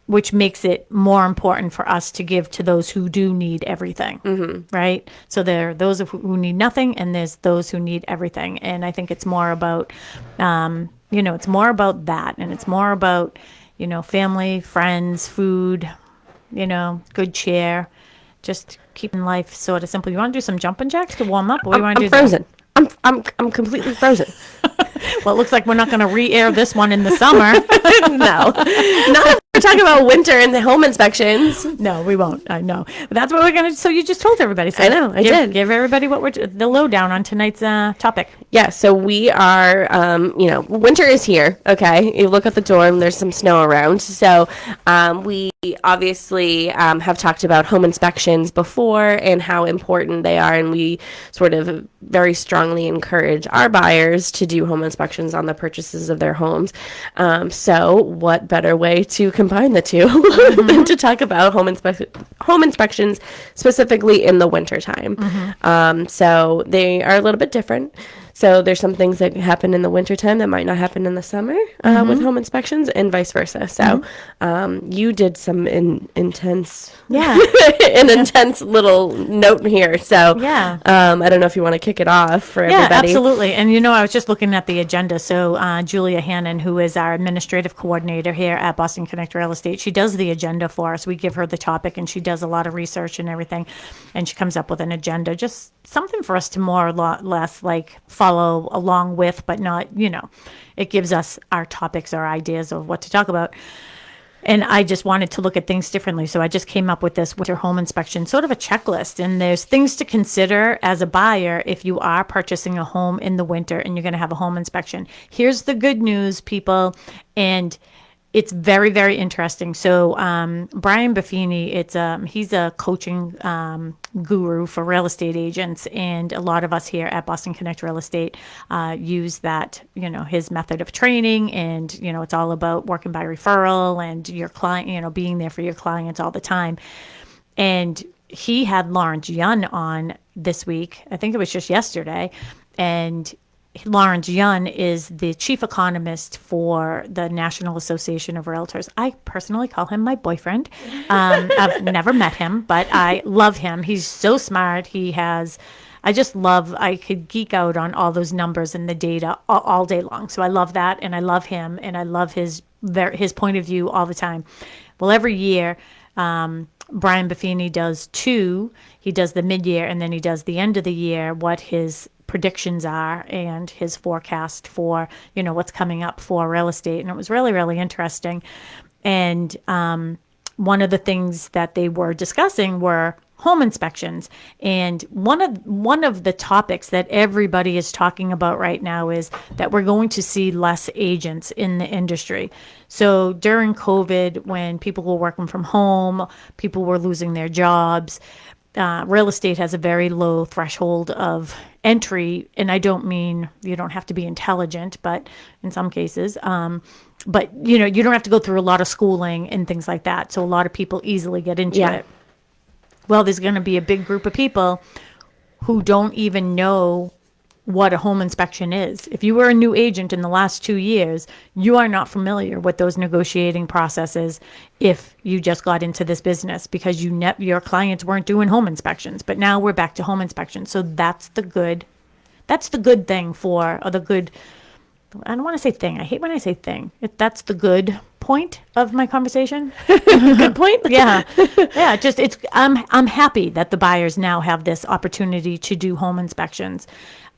which makes it more important for us to give to those who do need everything, right? So there are those who need nothing, and there's those who need everything. And I think it's more about, it's more about that, and it's more about, family, friends, food, good cheer, just keeping life sort of simple. You want to do some jumping jacks to warm up? What do you want to do? Frozen. I'm completely frozen. Well, it looks like we're not going to re-air this one in the summer. No, not if we're talking about winter and the home inspections. No, we won't. I know. But that's what we're going to. So you just told everybody. So I know. I did. Give everybody the lowdown on tonight's topic. Yeah. So we are, winter is here. Okay. You look at the door and there's some snow around. So we obviously have talked about home inspections before and how important they are. And we sort of very strongly encourage our buyers to do home inspections on the purchases of their homes. So what better way to combine the two than to talk about home inspections specifically in the wintertime. So they are a little bit different. So there's some things that happen in the wintertime that might not happen in the summer with home inspections, and vice versa. So you did some intense little note here. So I don't know if you want to kick it off for everybody. Yeah, absolutely. And I was just looking at the agenda. So Julia Hannon, who is our administrative coordinator here at Boston Connect Real Estate, she does the agenda for us. We give her the topic, and she does a lot of research and everything, and she comes up with an agenda, just something for us to more or less like follow along with, but not, it gives us our topics or ideas of what to talk about. And I just wanted to look at things differently. So I just came up with this winter home inspection, sort of a checklist. And there's things to consider as a buyer if you are purchasing a home in the winter and you're going to have a home inspection. Here's the good news, people. And it's very, very interesting. So Brian Buffini, he's a coaching guru for real estate agents, and a lot of us here at Boston Connect Real Estate use that, his method of training, and it's all about working by referral and your client, being there for your clients all the time. And he had Lawrence Yun on this week. I think it was just yesterday, and Lawrence Yun is the chief economist for the National Association of Realtors. I personally call him my boyfriend. I've never met him, but I love him. He's so smart. I could geek out on all those numbers and the data all day long. So I love that, and I love him, and I love his point of view all the time. Well, every year, Brian Buffini does two. He does the mid-year, and then he does the end of the year, what his predictions are and his forecast for, what's coming up for real estate. And it was really, really interesting. And one of the things that they were discussing were home inspections. And one of the topics that everybody is talking about right now is that we're going to see less agents in the industry. So during COVID, when people were working from home, people were losing their jobs, real estate has a very low threshold of entry, and I don't mean you don't have to be intelligent, but in some cases, but you don't have to go through a lot of schooling and things like that. So a lot of people easily get into it. Well, there's going to be a big group of people who don't even know what a home inspection is. If you were a new agent in the last 2 years, you are not familiar with those negotiating processes if you just got into this business because your clients weren't doing home inspections. But now we're back to home inspections. So that's the good thing I don't want to say thing. I hate when I say thing. That's the good point of my conversation. Good point. Yeah. I'm happy that the buyers now have this opportunity to do home inspections.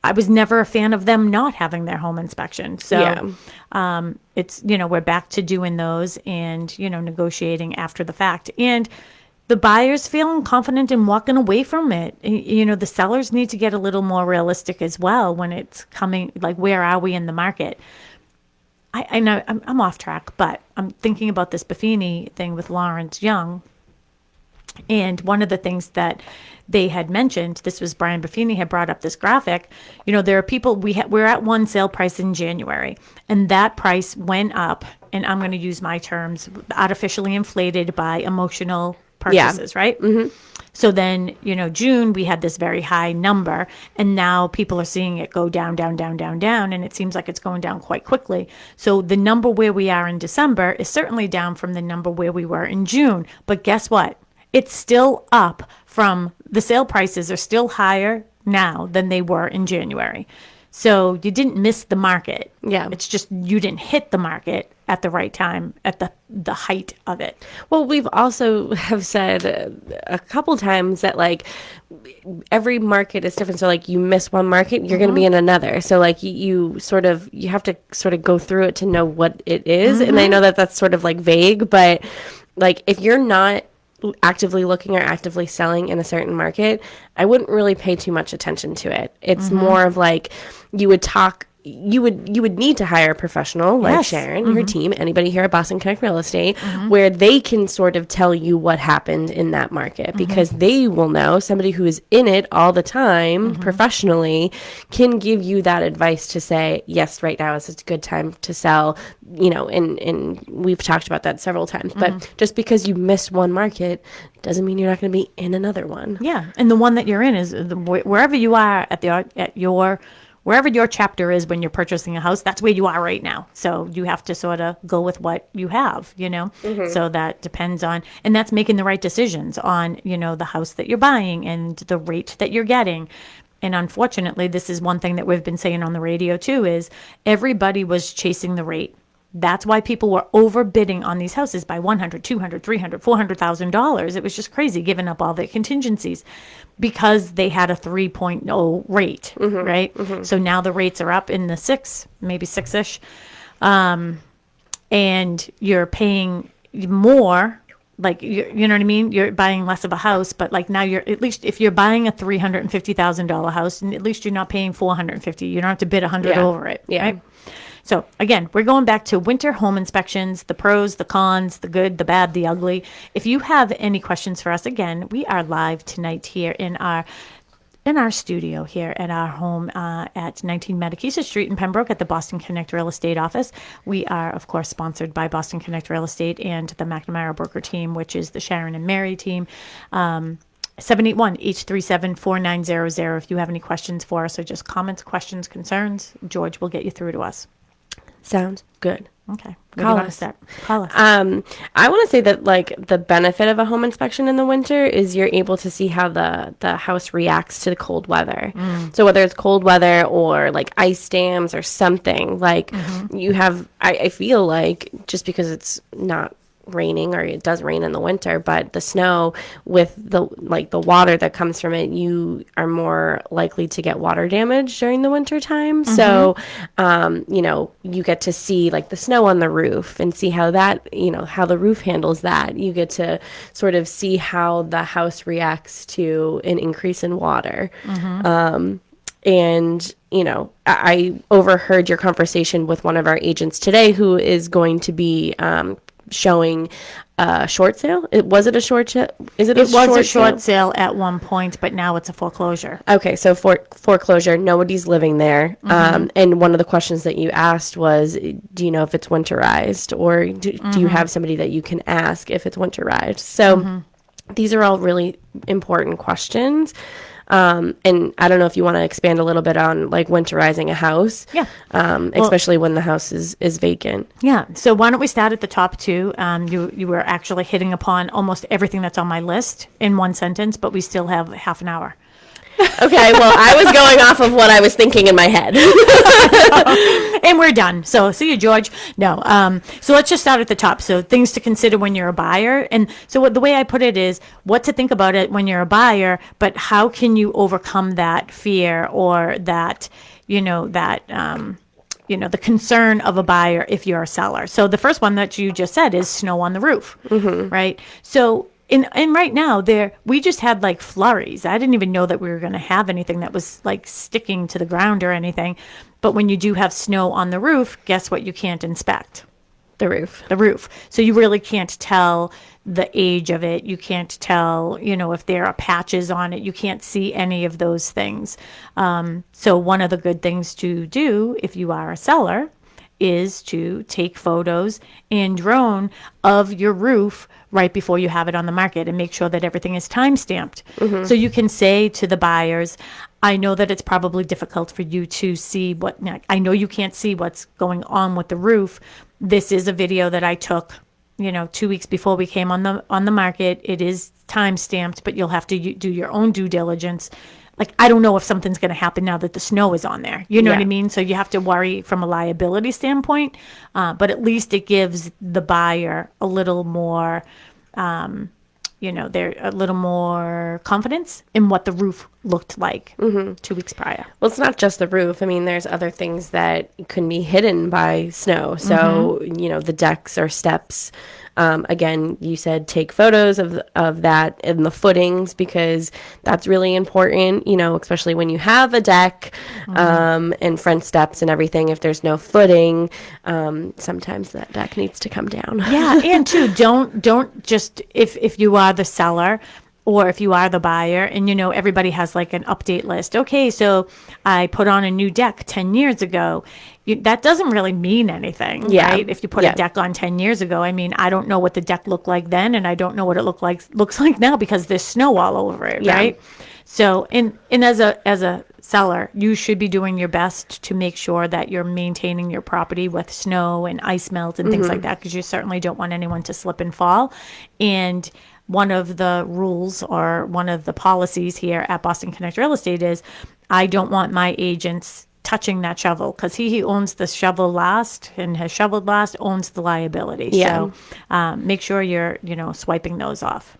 I was never a fan of them not having their home inspection. So it's, we're back to doing those and, negotiating after the fact. And the buyers feeling confident in walking away from it. The sellers need to get a little more realistic as well when it's coming, like, where are we in the market? I know I'm off track, but I'm thinking about this Buffini thing with Lawrence Young. And one of the things that they had mentioned, this was Brian Buffini had brought up this graphic, there are people, we're at one sale price in January, and that price went up, and I'm going to use my terms, artificially inflated by emotional purchases, right? Mm-hmm. So then, June, we had this very high number, and now people are seeing it go down, down, down, down, down, and it seems like it's going down quite quickly. So the number where we are in December is certainly down from the number where we were in June. But guess what? It's still up from the sale prices are still higher now than they were in January. So you didn't miss the market. Yeah. It's just you didn't hit the market at the right time, at the height of it. Well, we've also have said a couple times that like every market is different. So like you miss one market, you're going to be in another. So like you have to sort of go through it to know what it is. And I know that that's sort of like vague, but like if you're not actively looking or actively selling in a certain market, I wouldn't really pay too much attention to it. It's more of like you would need to hire a professional like Yes. Sharon, your team, anybody here at Boston Connect Real Estate, where they can sort of tell you what happened in that market because they will know. Somebody who is in it all the time professionally can give you that advice to say, yes, right now is a good time to sell, and we've talked about that several times. But just because you missed one market doesn't mean you're not going to be in another one. Yeah, and the one that you're in is wherever you are wherever your chapter is when you're purchasing a house, that's where you are right now. So you have to sort of go with what you have, So that depends on, and that's making the right decisions on, the house that you're buying and the rate that you're getting. And unfortunately, this is one thing that we've been saying on the radio too, is everybody was chasing the rate. That's why people were overbidding on these houses by $100,000, $200,000, $300,000, $400,000. It was just crazy, giving up all the contingencies because they had a 3.0 rate, right? So now the rates are up in the 6, maybe 6-ish, and you're paying more. Like, you know what I mean? You're buying less of a house, but like now you're, at least if you're buying a $350,000 house, and at least you're not paying $450,000. You don't have to bid 100 over it, right? So again, we're going back to winter home inspections, the pros, the cons, the good, the bad, the ugly. If you have any questions for us, again, we are live tonight here in our studio here at our home at 19 Mattakesa Street in Pembroke at the Boston Connect Real Estate office. We are, of course, sponsored by Boston Connect Real Estate and the McNamara Broker team, which is the Sharon and Mary team. 781-837-4900 if you have any questions for us or just comments, questions, concerns. George will get you through to us. Sounds good. Okay. Call us. Call us. I want to say that like the benefit of a home inspection in the winter is you're able to see how the house reacts to the cold weather. So whether it's cold weather or like ice dams or something, like you have, I feel like just because it's not raining, or it does rain in the winter, but the snow with the water that comes from it, you are more likely to get water damage during the winter time. So you get to see like the snow on the roof and see how that, how the roof handles that. You get to sort of see how the house reacts to an increase in water. And, I overheard your conversation with one of our agents today who is going to be showing a short sale. Was it a short sale? It was a short sale at one point, but now it's a foreclosure. Okay, so foreclosure, nobody's living there. And one of the questions that you asked was, do you know if it's winterized, or do you have somebody that you can ask if it's winterized? So these are all really important questions. And I don't know if you want to expand a little bit on like winterizing a house. Yeah. Especially when the house is vacant. Yeah. So why don't we start at the top too? You were actually hitting upon almost everything that's on my list in one sentence, but we still have half an hour. Okay, well, I was going off of what I was thinking in my head. And we're done. So see you, George. No. So let's just start at the top. So things to consider when you're a buyer. And so the way I put it is what to think about it when you're a buyer, but how can you overcome that fear or that, the concern of a buyer if you're a seller. So the first one that you just said is snow on the roof, right? So and right now we just had like flurries. I didn't even know that we were going to have anything that was like sticking to the ground or anything. But when you do have snow on the roof, guess what you can't inspect? The roof. So you really can't tell the age of it. You can't tell, if there are patches on it. You can't see any of those things. So one of the good things to do if you are a seller is to take photos and drone of your roof right before you have it on the market and make sure that everything is time stamped. So you can say to the buyers, I know that it's probably difficult for you to see I know you can't see what's going on with the roof. This is a video that I took, 2 weeks before we came on the market. It is time stamped, but you'll have to do your own due diligence. Like, I don't know if something's going to happen now that the snow is on there. You know what I mean? So you have to worry from a liability standpoint, but at least it gives the buyer a little more, they're a little more confidence in what the roof looked like 2 weeks prior. Well, it's not just the roof. I mean, there's other things that can be hidden by snow. So, the decks or steps. Again, you said take photos of that and the footings, because that's really important, especially when you have a deck and front steps and everything. If there's no footing, sometimes that deck needs to come down. Yeah, and too, don't just, if you are the seller or if you are the buyer, and everybody has like an update list. Okay, so I put on a new deck 10 years ago. That doesn't really mean anything, right? If you put a deck on 10 years ago, I mean, I don't know what the deck looked like then, and I don't know what it looks like now because there's snow all over it, right? So, and as a seller, you should be doing your best to make sure that you're maintaining your property with snow and ice melt and things like that, because you certainly don't want anyone to slip and fall. And one of the rules or one of the policies here at Boston Connect Real Estate is I don't want my agents touching that shovel, because he owns the shovel last and has shoveled last owns the liability. So make sure you're, swiping those off.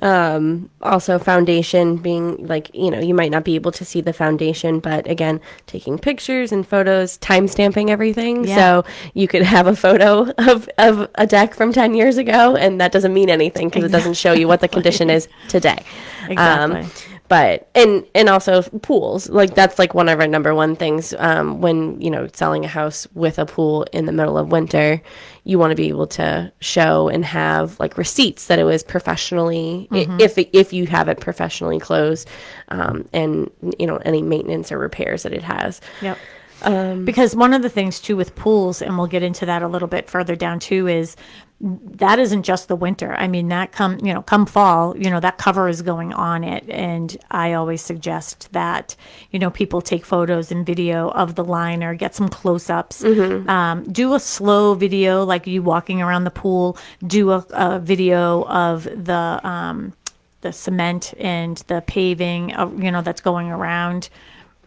Also foundation being like, you might not be able to see the foundation, but again, taking pictures and photos, time stamping everything. So you could have a photo of a deck from 10 years ago, and that doesn't mean anything because it doesn't show you what the condition is today. Exactly. But and also pools, like that's like one of our number one things when selling a house with a pool in the middle of winter. You want to be able to show and have like receipts that it was professionally, if you have it professionally closed, and any maintenance or repairs that it has. Yep. Because one of the things too with pools, and we'll get into that a little bit further down too, is that isn't just the winter. I mean, that come fall, that cover is going on it. And I always suggest that, people take photos and video of the liner, get some close-ups, do a slow video, like you walking around the pool, do a video of the cement and the paving, that's going around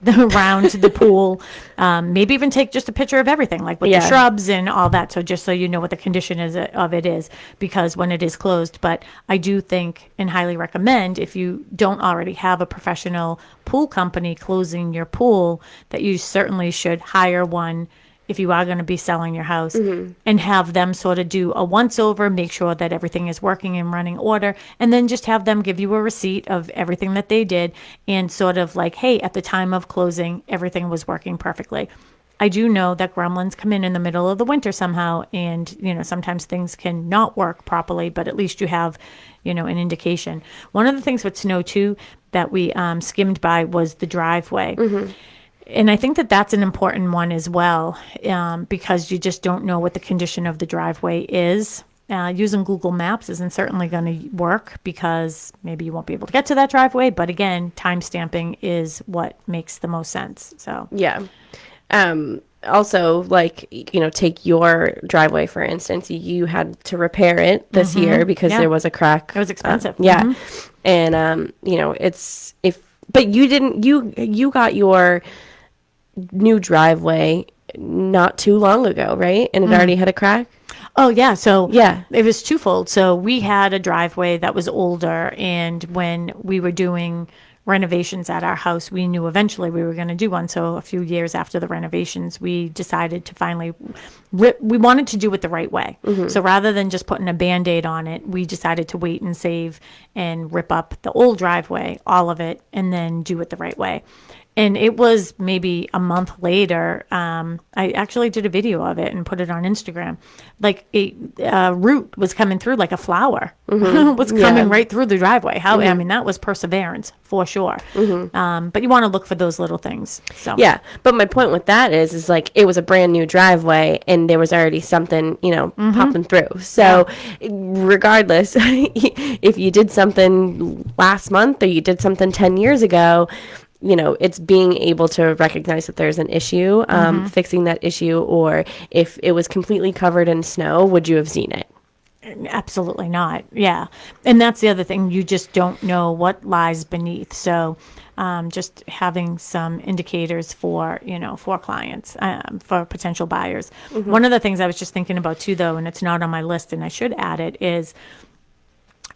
the pool. Maybe even take just a picture of everything, like with the shrubs and all that. So just so you know what the condition of it is, because when it is closed. But I do think and highly recommend, if you don't already have a professional pool company closing your pool, that you certainly should hire one if you are going to be selling your house, and have them sort of do a once over, make sure that everything is working in running order, and then just have them give you a receipt of everything that they did, and sort of like, hey, at the time of closing, everything was working perfectly. I do know that gremlins come in the middle of the winter somehow, and sometimes things can not work properly, but at least you have an indication. One of the things with snow too that we skimmed by was the driveway. And I think that that's an important one as well, because you just don't know what the condition of the driveway is. Using Google Maps isn't certainly going to work, because maybe you won't be able to get to that driveway. But again, time stamping is what makes the most sense. So also, like, take your driveway, for instance. You had to repair it this year because there was a crack. It was expensive. And but you didn't. You got your new driveway not too long ago, right? And it already had a crack? Oh, yeah. So it was twofold. So we had a driveway that was older, and when we were doing renovations at our house, we knew eventually we were going to do one. So a few years after the renovations, we decided to finally we wanted to do it the right way. So rather than just putting a Band-Aid on it, we decided to wait and save and rip up the old driveway, all of it, and then do it the right way. And it was maybe a month later. I actually did a video of it and put it on Instagram. Like a root was coming through, like a flower was coming right through the driveway. I mean, that was perseverance for sure. But you want to look for those little things. So Yeah, but my point with that is like it was a brand new driveway and there was already something, popping through. So regardless, if you did something last month or you did something 10 years ago, it's being able to recognize that there's an issue, fixing that issue, or if it was completely covered in snow, would you have seen it? Absolutely not. Yeah. And that's the other thing. You just don't know what lies beneath. So just having some indicators for clients, for potential buyers. One of the things I was just thinking about too, though, and it's not on my list and I should add it, is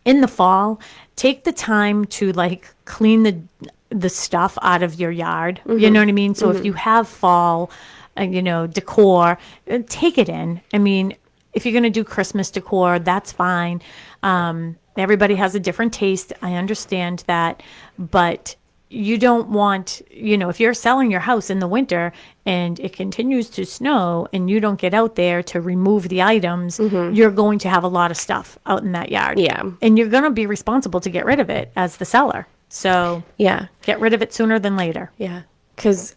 in the fall, take the time to like clean the stuff out of your yard. You know what I mean? So if you have fall, decor, take it in. I mean, if you're going to do Christmas decor, that's fine. Everybody has a different taste. I understand that. But you don't want, if you're selling your house in the winter and it continues to snow and you don't get out there to remove the items, you're going to have a lot of stuff out in that yard. Yeah. And you're going to be responsible to get rid of it as the seller. So yeah, get rid of it sooner than later. Yeah. Because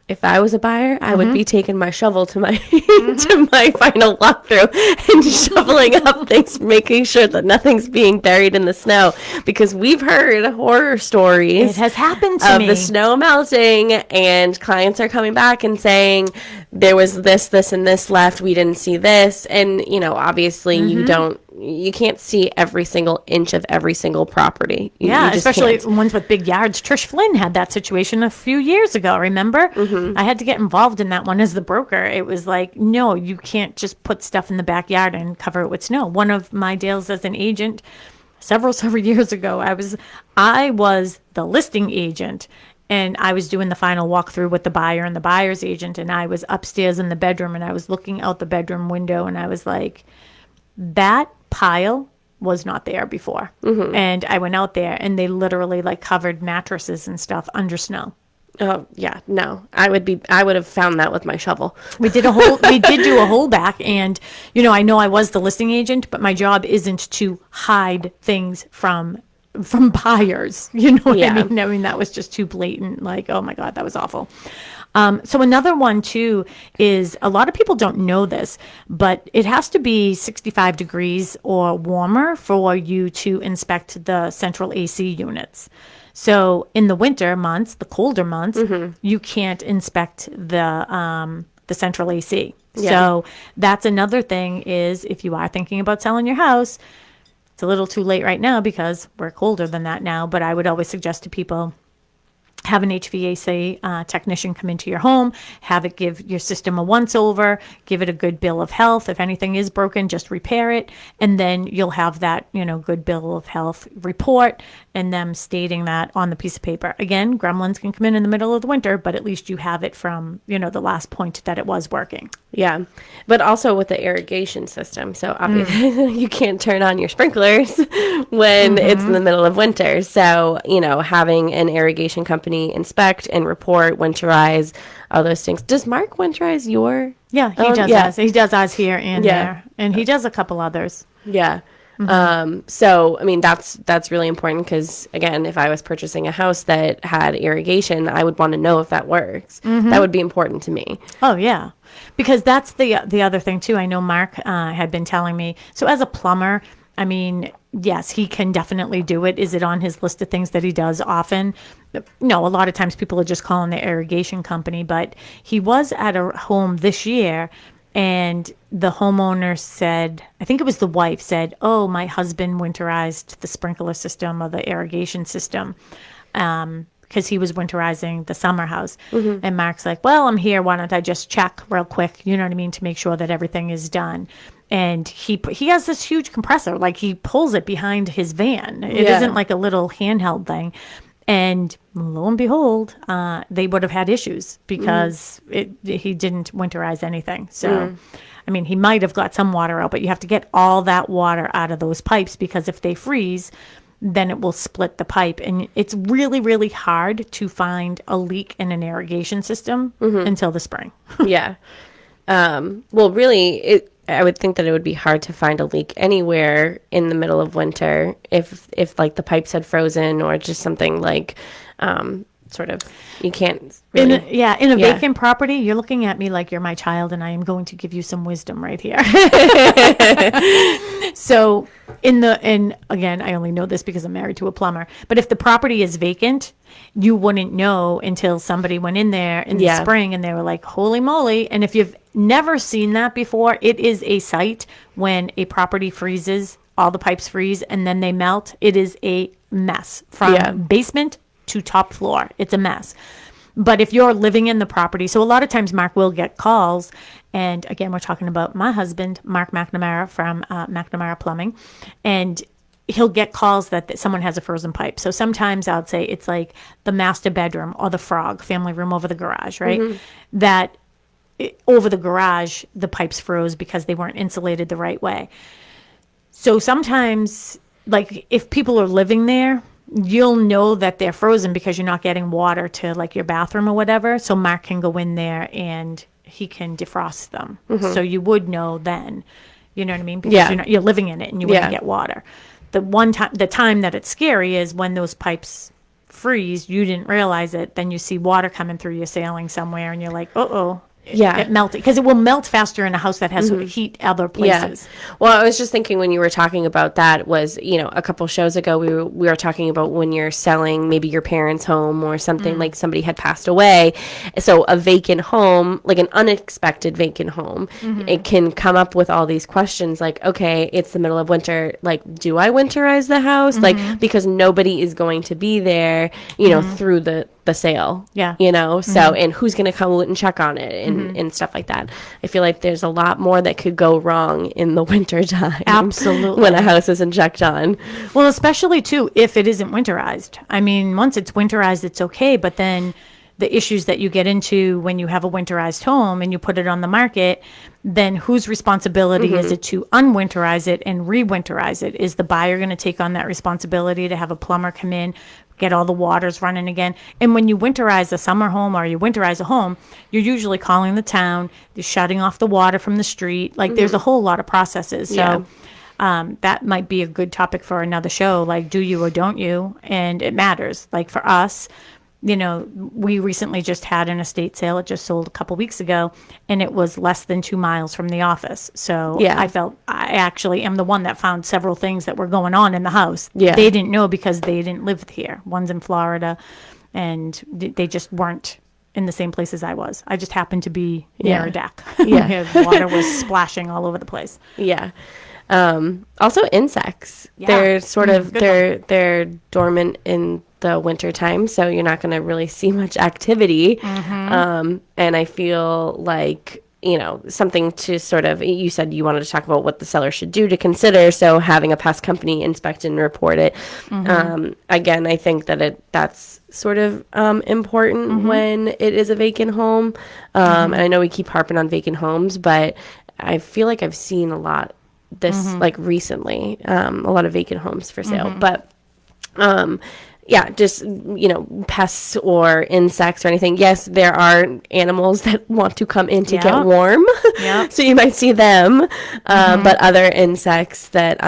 if I was a buyer, I would be taking my shovel to my to my final walkthrough and shoveling up things, making sure that nothing's being buried in the snow. Because we've heard horror stories. It has happened to me. Of the snow melting, and clients are coming back and saying there was this, and this left. We didn't see this, and obviously you can't see every single inch of every single property. You especially can't. Ones with big yards. Trish Flynn had that situation a few years ago, remember? I had to get involved in that one as the broker. It was like, no, you can't just put stuff in the backyard and cover it with snow. One of my deals as an agent several years ago, I was the listing agent. And I was doing the final walkthrough with the buyer and the buyer's agent. And I was upstairs in the bedroom and I was looking out the bedroom window and I was like, that pile was not there before. And I went out there and they literally like covered mattresses and stuff under snow. Oh yeah, no. I would have found that with my shovel. We did do a holdback, and I know I was the listing agent, but my job isn't to hide things from buyers. You know what I mean? I mean, that was just too blatant. Like, oh my God, that was awful. So another one too is a lot of people don't know this, but it has to be 65 degrees or warmer for you to inspect the central AC units. So in the winter months, the colder months, you can't inspect the central AC. Yeah. So that's another thing is if you are thinking about selling your house, it's a little too late right now because we're colder than that now, but I would always suggest to people, have an HVAC technician come into your home, have it give your system a once over, give it a good bill of health. If anything is broken, just repair it. And then you'll have that, good bill of health report and them stating that on the piece of paper. Again, gremlins can come in the middle of the winter, but at least you have it from, the last point that it was working. Yeah. But also with the irrigation system. So obviously you can't turn on your sprinklers when it's in the middle of winter. So, having an irrigation company inspect and report, winterize, all those things. Does Mark winterize your? Yeah, he does ours. He does ours here and there. And he does a couple others. Yeah. So, I mean, that's really important because, again, if I was purchasing a house that had irrigation, I would want to know if that works. That would be important to me. Oh, yeah. Because that's the other thing, too. I know Mark had been telling me. So as a plumber, I mean, yes, he can definitely do it. Is it on his list of things that he does often? No, a lot of times people are just calling the irrigation company. But he was at a home this year, and the homeowner said, I think it was the wife said, oh, my husband winterized the sprinkler system or the irrigation system because he was winterizing the summer house. And Mark's like, well, I'm here. Why don't I just check real quick, you know what I mean, to make sure that everything is done. And he has this huge compressor, like he pulls it behind his van. It isn't like a little handheld thing. And lo and behold, they would have had issues because he didn't winterize anything. So, I mean, he might have got some water out, but you have to get all that water out of those pipes because if they freeze, then it will split the pipe. And it's really, really hard to find a leak in an irrigation system until the spring. Yeah. Well, really, I would think that it would be hard to find a leak anywhere in the middle of winter if like the pipes had frozen or just something like sort of you can't really. In a vacant property, you're looking at me like you're my child, and I am going to give you some wisdom right here. So and again, I only know this because I'm married to a plumber, but if the property is vacant, you wouldn't know until somebody went in there in the spring and they were like, holy moly. And if you've never seen that before, it is a sight when a property freezes, all the pipes freeze and then they melt. It is a mess from basement to top floor. It's a mess. But if you're living in the property, so a lot of times Mark will get calls. And again, we're talking about my husband, Mark McNamara from McNamara Plumbing. And he'll get calls that someone has a frozen pipe. So sometimes I'll say it's like the master bedroom or the frog family room over the garage, right? That over the garage, the pipes froze because they weren't insulated the right way. So sometimes, like if people are living there, you'll know that they're frozen because you're not getting water to like your bathroom or whatever. So Mark can go in there and he can defrost them. So you would know then, you know what I mean? Because you're living in it and you wouldn't get water. The time that it's scary is when those pipes freeze, you didn't realize it, then you see water coming through your ceiling somewhere and you're like, uh-oh. It melted because it will melt faster in a house that has heat other places. Well, I was just thinking when you were talking about that was, a couple shows ago we were talking about when you're selling maybe your parents' home or something like somebody had passed away. So a vacant home, like an unexpected vacant home, it can come up with all these questions like, okay, it's the middle of winter. Like, do I winterize the house? Like, because nobody is going to be there, through the sale. So, and who's going to come and check on it and stuff like that. I feel like there's a lot more that could go wrong in the winter time. Absolutely. When a house isn't checked on. Well, especially too, if it isn't winterized. I mean, once it's winterized, it's okay. But then the issues that you get into when you have a winterized home and you put it on the market, then whose responsibility is it to unwinterize it and re-winterize it? Is the buyer going to take on that responsibility to have a plumber come in, get all the waters running again? And when you winterize a summer home or you winterize a home, you're usually calling the town, you're shutting off the water from the street. Like there's a whole lot of processes. So that might be a good topic for another show. Like, do you or don't you? And it matters. Like for us, we recently just had an estate sale. It just sold a couple weeks ago, and it was less than 2 miles from the office. So I felt I actually am the one that found several things that were going on in the house. They didn't know because they didn't live here. One's in Florida, and they just weren't in the same place as I was. I just happened to be near a deck. Water was splashing all over the place. Also insects. They're sort of they're dormant in the winter time, so you're not going to really see much activity. And I feel like something to sort of, you said you wanted to talk about what the seller should do to consider, so having a pest company inspect and report it. Again, I think that that's sort of important when it is a vacant home. And I know we keep harping on vacant homes, but I feel like I've seen a lot like recently, a lot of vacant homes for sale. But just, pests or insects or anything. Yes, there are animals that want to come in to get warm. So you might see them. But other insects that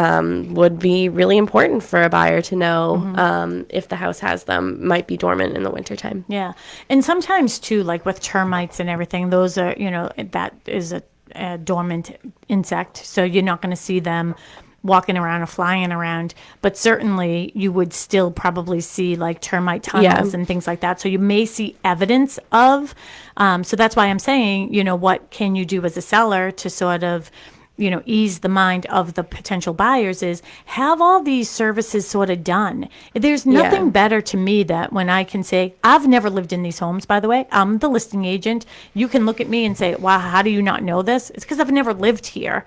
would be really important for a buyer to know if the house has them might be dormant in the wintertime. And sometimes too, like with termites and everything, those are, that is a dormant insect. So you're not going to see them walking around or flying around, but certainly you would still probably see like termite tunnels and things like that. So you may see evidence of, so that's why I'm saying, what can you do as a seller to sort of, ease the mind of the potential buyers is have all these services sort of done. There's nothing better to me that when I can say, I've never lived in these homes, by the way, I'm the listing agent. You can look at me and say, wow, how do you not know this? It's because I've never lived here.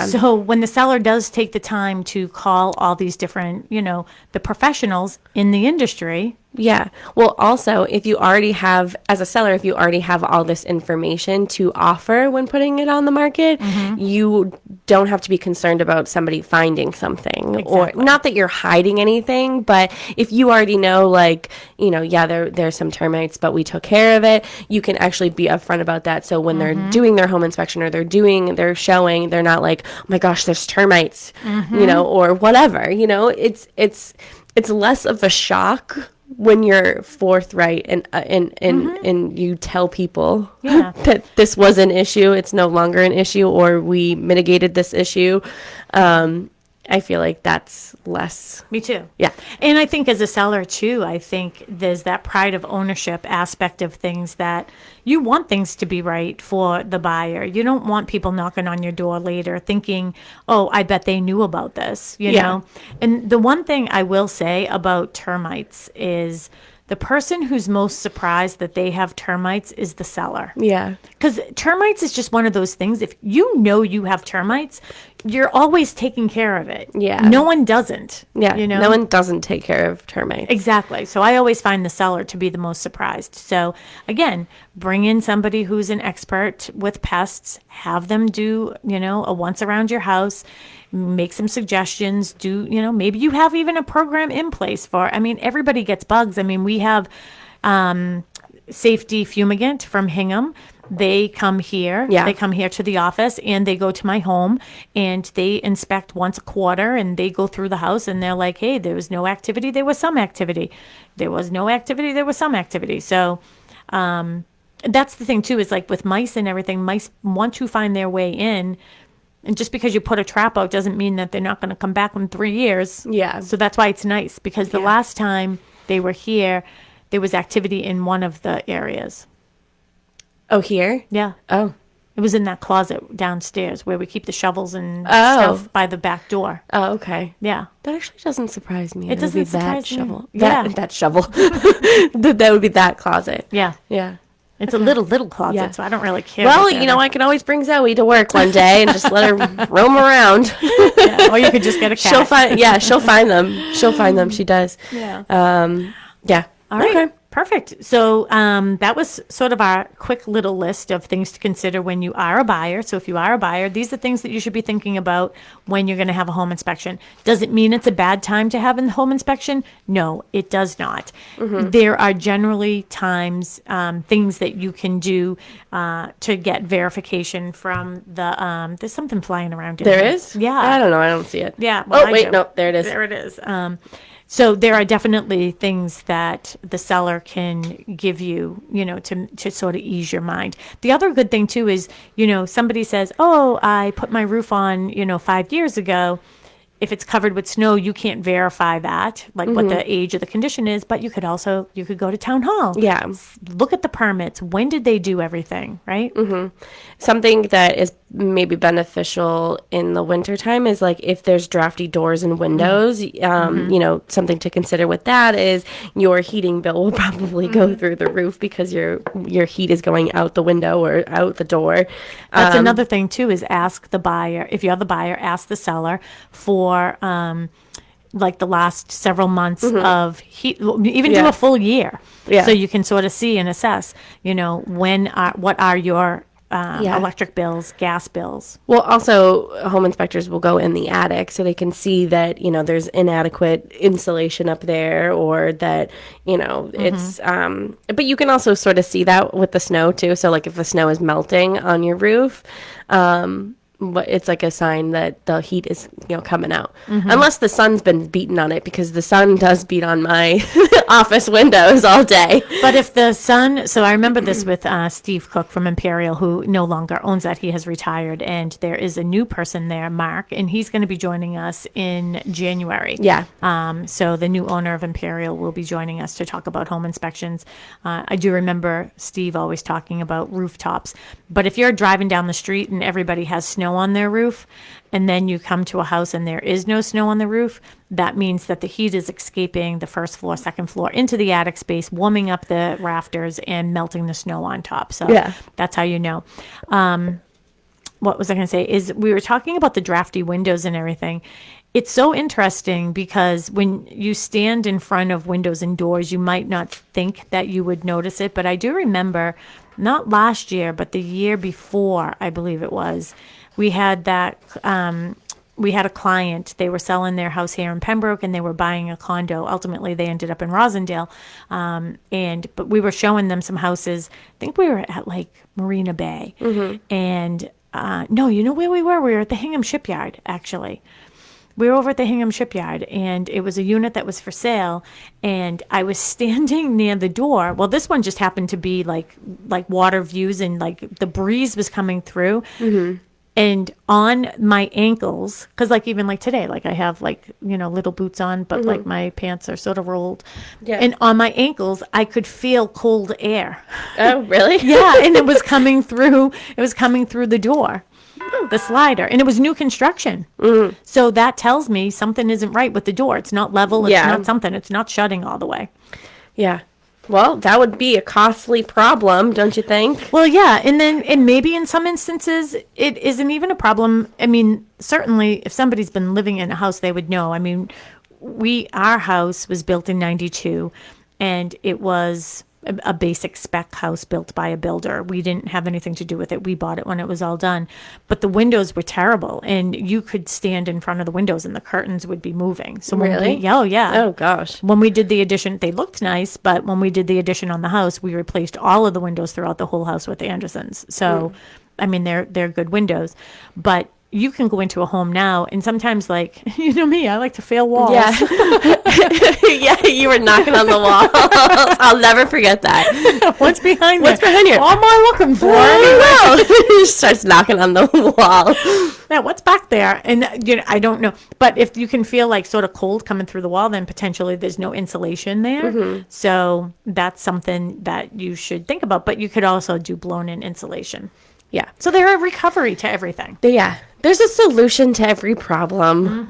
So when the seller does take the time to call all these different, the professionals in the industry, Yeah. Well, also, if you already have, as a seller, if you already have all this information to offer when putting it on the market, you don't have to be concerned about somebody finding something. Or Exactly. not that you're hiding anything, but if you already know, like, yeah, there's some termites, but we took care of it, you can actually be upfront about that. So when they're doing their home inspection or they're doing their showing, they're not like, oh my gosh, there's termites, or whatever. It's less of a shock when you're forthright and you tell people that this was an issue, it's no longer an issue, or we mitigated this issue. I feel like that's less. Me too. Yeah. And I think as a seller too, I think there's that pride of ownership aspect of things that you want things to be right for the buyer. You don't want people knocking on your door later thinking, oh, I bet they knew about this, you know? And the one thing I will say about termites is the person who's most surprised that they have termites is the seller. Yeah. Because termites is just one of those things. If you know you have termites, you're always taking care of it. Yeah. No one doesn't. Yeah. You know? No one doesn't take care of termites. Exactly. So I always find the seller to be the most surprised. So again, bring in somebody who's an expert with pests, have them do, a once around your house, make some suggestions, maybe you have even a program in place for, everybody gets bugs. We have safety fumigant from Hingham. They come here. Yeah. They come here to the office and they go to my home and they inspect once a quarter and they go through the house and they're like, hey, there was no activity. There was some activity. There was no activity. There was some activity. So that's the thing too, is like with mice and everything, mice want to find their way in. And just because you put a trap out doesn't mean that they're not going to come back in 3 years. Yeah. So that's why it's nice, because the last time they were here, there was activity in one of the areas. Oh, here? Yeah. Oh. It was in that closet downstairs where we keep the shovels and stuff by the back door. Oh, okay. Yeah. That actually doesn't surprise me. It doesn't would be surprise that me. shovel. Yeah. That shovel. That would be that closet. Yeah. Yeah. It's a little closet, Yeah. so I don't really care. Well, I can always bring Zoe to work one day and just let her roam around. Yeah. Or you could just get a cat. She'll find them. She'll find them. She does. Yeah. Yeah. All right. Okay. Perfect. So that was sort of our quick little list of things to consider when you are a buyer. So if you are a buyer, these are things that you should be thinking about when you're going to have a home inspection. Does it mean it's a bad time to have a home inspection? No, it does not. There are generally times, things that you can do to get verification from the, there's something flying around. There is? Yeah. I don't know. I don't see it. Yeah. Well, Oh, wait. No, there it is. There it is. So there are definitely things that the seller can give you, to sort of ease your mind. The other good thing too is, somebody says, oh, I put my roof on, 5 years ago. If it's covered with snow, you can't verify that, like what the age of the condition is, but you could go to town hall. Yeah. Look at the permits. When did they do everything, right? Something that is maybe beneficial in the wintertime is like if there's drafty doors and windows, something to consider with that is your heating bill will probably go through the roof because your heat is going out the window or out the door. That's another thing too, is ask the buyer. If you're the buyer, ask the seller for like the last several months of heat, even do a full year. Yeah. So you can sort of see and assess, what are your electric bills, gas bills. Well, also home inspectors will go in the attic so they can see that, there's inadequate insulation up there or that, it's, but you can also sort of see that with the snow too. So like if the snow is melting on your roof, but it's like a sign that the heat is, coming out. Unless the sun's been beaten on it, because the sun does beat on my office windows all day. But if the sun, so I remember this with Steve Cook from Imperial, who no longer owns that. He has retired, and there is a new person there, Mark, and he's going to be joining us in January. Yeah. So the new owner of Imperial will be joining us to talk about home inspections. I do remember Steve always talking about rooftops. But if you're driving down the street and everybody has snow on their roof, and then you come to a house and there is no snow on the roof, that means that the heat is escaping the first floor, second floor into the attic space, warming up the rafters and melting the snow on top. So that's how you know. What was I going to say is we were talking about the drafty windows and everything. It's so interesting because when you stand in front of windows and doors, you might not think that you would notice it. But I do remember, not last year, but the year before, I believe it was, we had that. We had a client. They were selling their house here in Pembroke, and they were buying a condo. Ultimately, they ended up in Rosendale, but we were showing them some houses. I think we were at like Marina Bay, and no, you know where we were? We were at the Hingham Shipyard, actually. We were over at the Hingham Shipyard, and it was a unit that was for sale, and I was standing near the door. Well, this one just happened to be like water views, and like the breeze was coming through. And on my ankles, because like even like today, like I have like, little boots on, but like my pants are sort of rolled. Yeah. And on my ankles, I could feel cold air. Oh, really? Yeah. And it was coming through the door, the slider. And it was new construction. So that tells me something isn't right with the door. It's not level. It's not something. It's not shutting all the way. Yeah. Well, that would be a costly problem, don't you think? Well, yeah. And maybe in some instances, it isn't even a problem. I mean, certainly if somebody's been living in a house, they would know. I mean, our house was built in 92, and it was a basic spec house built by a builder. We didn't have anything to do with it. We bought it when it was all done. But the windows were terrible, and you could stand in front of the windows and the curtains would be moving. So really? Oh, yeah. Oh, gosh. When we did the addition, they looked nice, but when we did the addition on the house, we replaced all of the windows throughout the whole house with Andersons. So, I mean, they're good windows. But you can go into a home now, and sometimes, like, you know me, I like to fail walls. Yeah. Yeah, you were knocking on the wall. I'll never forget that. What's behind What's there? behind you? What am I looking for? He starts knocking on the wall. Yeah, what's back there? And I don't know. But if you can feel like sort of cold coming through the wall, then potentially there's no insulation there. So that's something that you should think about. But you could also do blown-in insulation. Yeah. So there are recovery to everything. Yeah. There's a solution to every problem.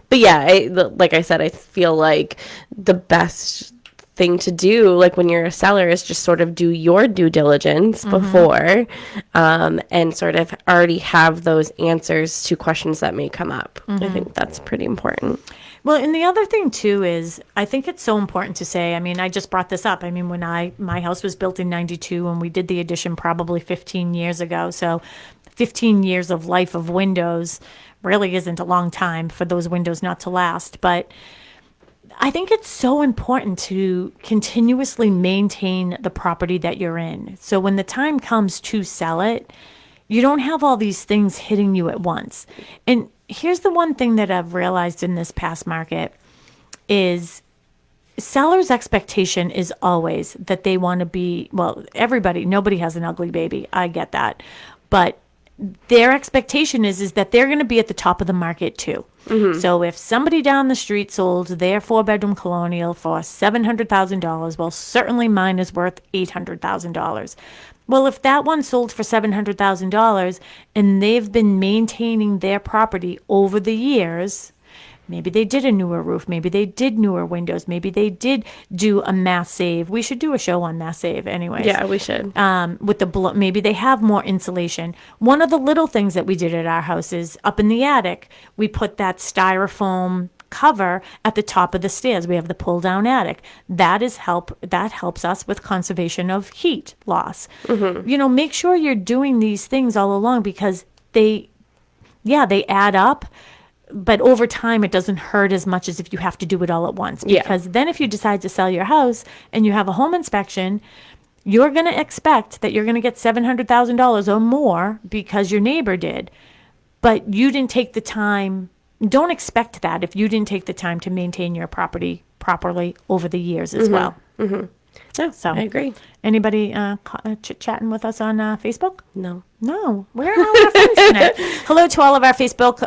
But yeah, like I said, I feel like the best thing to do, like when you're a seller, is just sort of do your due diligence before, and sort of already have those answers to questions that may come up. I think that's pretty important. Well, and the other thing too is I think it's so important to say, I mean, I just brought this up. I mean, when my house was built in 92 and we did the addition probably 15 years ago. So 15 years of life of windows really isn't a long time for those windows not to last. But I think it's so important to continuously maintain the property that you're in. So when the time comes to sell it, you don't have all these things hitting you at once. And here's the one thing that I've realized in this past market is sellers' expectation is always that they want to be, well, nobody has an ugly baby. I get that. But their expectation is that they're going to be at the top of the market too. So if somebody down the street sold their 4-bedroom colonial for $700,000, well, certainly mine is worth $800,000. Well, if that one sold for $700,000 and they've been maintaining their property over the years, maybe they did a newer roof, maybe they did newer windows, maybe they did do a mass save. We should do a show on mass save anyways. Yeah, we should. With maybe they have more insulation. One of the little things that we did at our house is up in the attic, we put that styrofoam cover at the top of the stairs. We have the pull down attic. That helps us with conservation of heat loss. Make sure you're doing these things all along because they add up. But over time, it doesn't hurt as much as if you have to do it all at once. Because then if you decide to sell your house and you have a home inspection, you're going to expect that you're going to get $700,000 or more because your neighbor did. But you didn't take the time. Don't expect that if you didn't take the time to maintain your property properly over the years as well. No, So I agree. Anybody chit-chatting with us on Facebook? No. No, where are all our friends tonight? Hello to all of our Facebook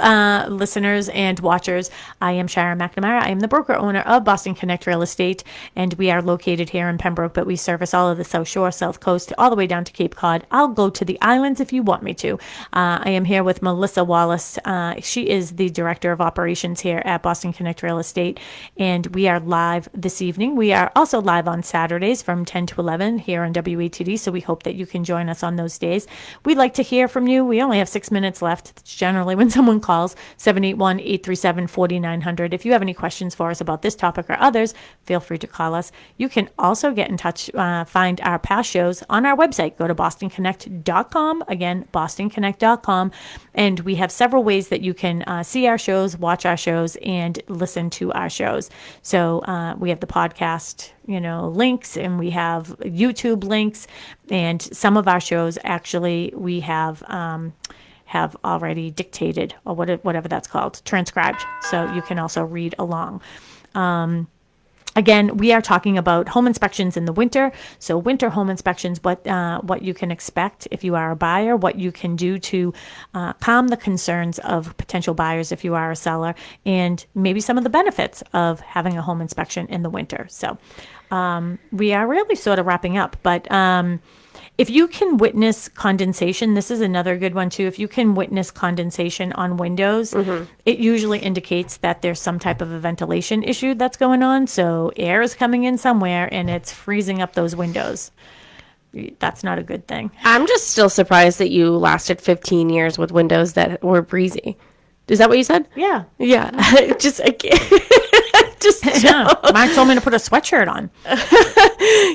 listeners and watchers. I am Sharon McNamara. I am the broker owner of Boston Connect Real Estate, and we are located here in Pembroke, but we service all of the South Shore, South Coast, all the way down to Cape Cod. I'll go to the islands if you want me to. I am here with Melissa Wallace. She is the Director of Operations here at Boston Connect Real Estate, and we are live this evening. We are also live on Saturdays Wednesdays from 10 to 11 here on WATD. So we hope that you can join us on those days. We'd like to hear from you. We only have 6 minutes left. It's generally when someone calls, 781-837-4900. If you have any questions for us about this topic or others, feel free to call us. You can also get in touch, find our past shows on our website. Go to bostonconnect.com. Again, bostonconnect.com. And we have several ways that you can see our shows, watch our shows, and listen to our shows. So we have the podcast, links, and we have YouTube links, and some of our shows actually we have already dictated, or whatever that's called, transcribed. So you can also read along. Again, we are talking about home inspections in the winter. So winter home inspections, what you can expect if you are a buyer, what you can do to calm the concerns of potential buyers if you are a seller, and maybe some of the benefits of having a home inspection in the winter. So we are really sort of wrapping up, but if you can witness condensation, this is another good one too. If you can witness condensation on windows, it usually indicates that there's some type of a ventilation issue that's going on. So air is coming in somewhere and it's freezing up those windows. That's not a good thing. I'm just still surprised that you lasted 15 years with windows that were breezy. Is that what you said? Yeah. Yeah. Just Mark told me to put a sweatshirt on.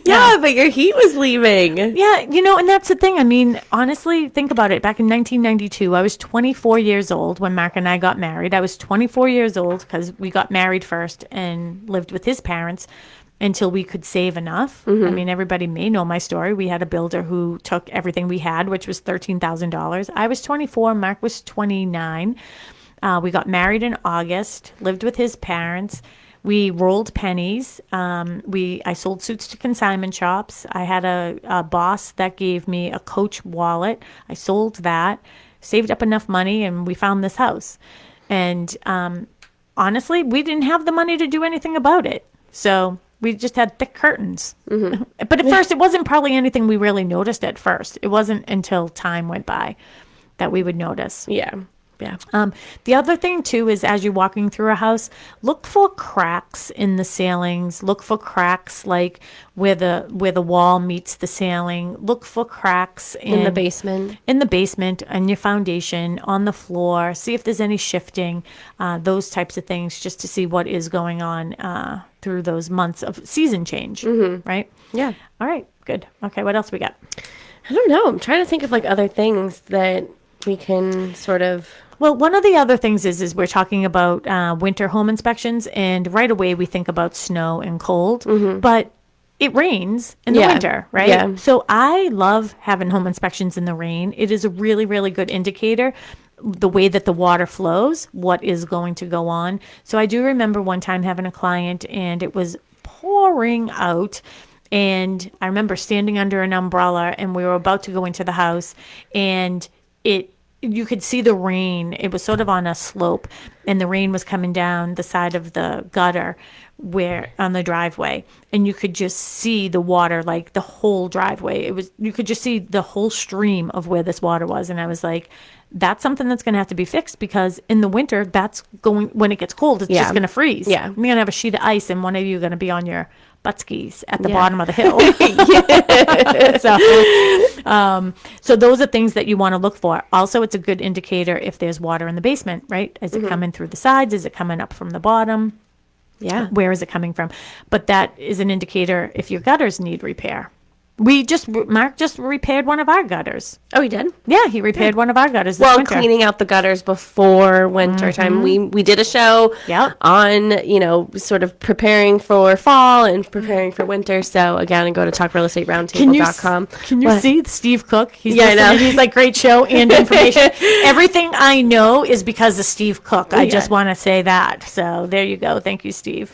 Yeah, but your heat was leaving. Yeah, and that's the thing. I mean, honestly, think about it. Back in 1992, I was 24 years old when Mark and I got married. I was 24 years old because we got married first and lived with his parents until we could save enough. I mean, everybody may know my story. We had a builder who took everything we had, which was $13,000. I was 24. Mark was 29. We got married in August, lived with his parents. We rolled pennies. I sold suits to consignment shops. I had a boss that gave me a Coach wallet. I sold that, saved up enough money, and we found this house. And honestly, we didn't have the money to do anything about it. So we just had thick curtains. But at first, it wasn't probably anything we really noticed at first. It wasn't until time went by that we would notice. Yeah. Yeah. The other thing too is as you're walking through a house, look for cracks in the ceilings. Look for cracks like where the wall meets the ceiling. Look for cracks In the basement. In the basement, and your foundation, on the floor. See if there's any shifting. Those types of things, just to see what is going on through those months of season change. Right? Yeah. All right. Good. Okay. What else we got? I don't know. I'm trying to think of other things that we can sort of. Well, one of the other things is we're talking about winter home inspections, and right away we think about snow and cold, but it rains in the winter, right? Yeah. So I love having home inspections in the rain. It is a really, really good indicator, the way that the water flows, what is going to go on. So I do remember one time having a client, and it was pouring out, and I remember standing under an umbrella, and we were about to go into the house, and you could see the rain. It was sort of on a slope, and the rain was coming down the side of the gutter on the driveway, and you could just see the water, like the whole driveway. You could just see the whole stream of where this water was. And I was like, that's something that's going to have to be fixed, because in the winter, when it gets cold, it's just going to freeze. Yeah. You're going to have a sheet of ice, and one of you are going to be on your butt skis at the bottom of the hill. So those are things that you want to look for. Also, it's a good indicator if there's water in the basement, right? Is it coming through the sides? Is it coming up from the bottom? Yeah. Where is it coming from? But that is an indicator if your gutters need repair. Mark just repaired one of our gutters. Oh, he did? Yeah, he repaired one of our gutters this winter. Cleaning out the gutters before winter time. We did a show on, sort of preparing for fall and preparing for winter. So again, go to talkrealestateroundtable.com. Can you see Steve Cook? He's I know. He's like, great show and information. Everything I know is because of Steve Cook. I just want to say that. So there you go. Thank you, Steve.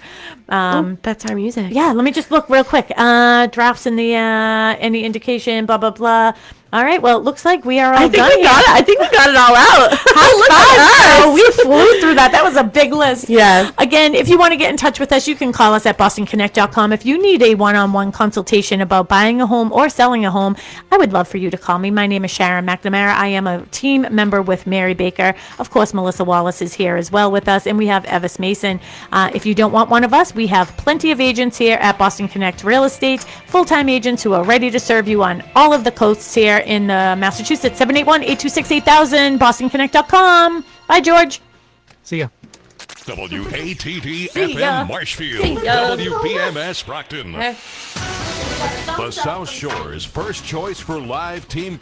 That's our music. Yeah, let me just look real quick. Drafts in the any indication, blah, blah, blah. All right. Well, it looks like we are all I think done we got it. I think we got it all out. Look at us. We flew through that. That was a big list. Yeah. Again, if you want to get in touch with us, you can call us at bostonconnect.com. If you need a one-on-one consultation about buying a home or selling a home, I would love for you to call me. My name is Sharon McNamara. I am a team member with Mary Baker. Of course, Melissa Wallace is here as well with us, and we have Evis Mason. If you don't want one of us, we have plenty of agents here at Boston Connect Real Estate, full-time agents who are ready to serve you on all of the coasts here in Massachusetts. 781-826-8000, bostonconnect.com. Bye, George. See ya. WATD See ya. FM Marshfield. See ya. WPMS Brockton. The South Shore's first choice for live team